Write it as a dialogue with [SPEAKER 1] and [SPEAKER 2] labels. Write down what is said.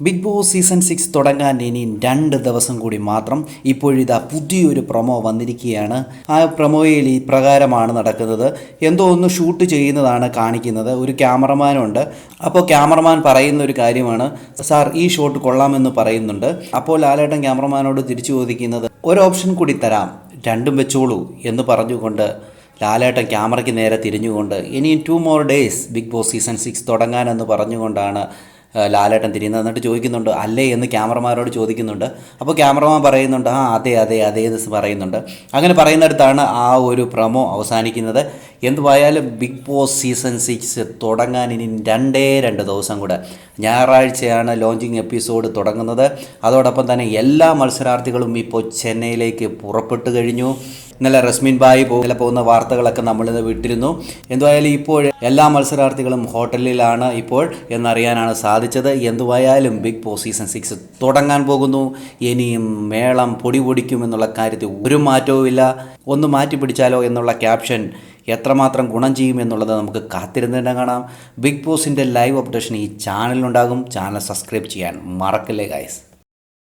[SPEAKER 1] Big Boss season 6 തുടങ്ങാൻ ഇനി 2 ദിവസം കൂടി മാത്രം. ഇപ്പോഴിതാ പുതിയൊരു പ്രൊമോ വന്നിരിക്കുകയാണ്. ആ പ്രൊമോയിൽ ഈ പ്രകാരമാണ് നടക്കുന്നത്. എന്തോ ഒന്ന് ഷൂട്ട് ചെയ്യുന്നതാണ് കാണിക്കുന്നത്. ഒരു ക്യാമറമാനുണ്ട്. അപ്പോൾ ക്യാമറമാൻ പറയുന്ന ഒരു കാര്യമാണ്, സാർ ഈ ഷോട്ട് കൊള്ളാമെന്ന് പറയുന്നുണ്ട്. അപ്പോൾ ലാലേട്ടൻ ക്യാമറമാനോട് തിരിച്ചു ചോദിക്കുന്നത്, ഒരു ഓപ്ഷൻ കൂടി തരാം, രണ്ടും വെച്ചോളൂ എന്ന് പറഞ്ഞുകൊണ്ട് ലാലേട്ടൻ ക്യാമറയ്ക്ക് നേരെ തിരിഞ്ഞുകൊണ്ട് ഇനിയും 2 more days Bigg Boss season 6 തുടങ്ങാനെന്ന് പറഞ്ഞുകൊണ്ടാണ് ലാലേട്ടൻ തിരിയുന്നത്. എന്നിട്ട് ചോദിക്കുന്നുണ്ട്, അല്ലേ എന്ന് ക്യാമറമാനോട് ചോദിക്കുന്നുണ്ട്. അപ്പോൾ ക്യാമറമാൻ പറയുന്നുണ്ട്, ആ അതെ അതെ അതേ എന്ന് പറയുന്നുണ്ട്. അങ്ങനെ പറയുന്നിടത്താണ് ആ ഒരു പ്രൊമോ അവസാനിക്കുന്നത്. എന്തുവായാലും ബിഗ് ബോസ് സീസൺ 6 തുടങ്ങാൻ ഇനി 2 ദിവസം കൂടെ. ഞായറാഴ്ചയാണ് ലോഞ്ചിങ് എപ്പിസോഡ് തുടങ്ങുന്നത്. അതോടൊപ്പം തന്നെ എല്ലാ മത്സരാർത്ഥികളും ഇപ്പോൾ ചെന്നൈയിലേക്ക് പുറപ്പെട്ടു കഴിഞ്ഞു. ഇന്നലെ റസ്മിൻ ബായി പോകുന്ന വാർത്തകളൊക്കെ നമ്മളിന്ന് വിട്ടിരുന്നു. എന്തുവായാലും ഇപ്പോൾ എല്ലാ മത്സരാർത്ഥികളും ഹോട്ടലിലാണ് ഇപ്പോൾ എന്നറിയാനാണ് സാധിച്ചത്. എന്തുവായാലും ബിഗ് ബോസ് സീസൺ 6 തുടങ്ങാൻ പോകുന്നു. ഇനിയും മേളം പൊടി പൊടിക്കുമെന്നുള്ള കാര്യത്തിൽ ഒരു മാറ്റവുമില്ല. ഒന്ന് മാറ്റി പിടിച്ചാലോ എന്നുള്ള ക്യാപ്ഷൻ എത്രമാത്രം ഗുണം ചെയ്യുമെന്നുള്ളത് നമുക്ക് കാത്തിരുന്ന് തന്നെ കാണാം. ബിഗ് ബോസിൻ്റെ ലൈവ് അപ്ഡേഷൻ ഈ ചാനലിലുണ്ടാകും. ചാനൽ സബ്സ്ക്രൈബ് ചെയ്യാൻ മറക്കല്ലേ ഗൈസ്.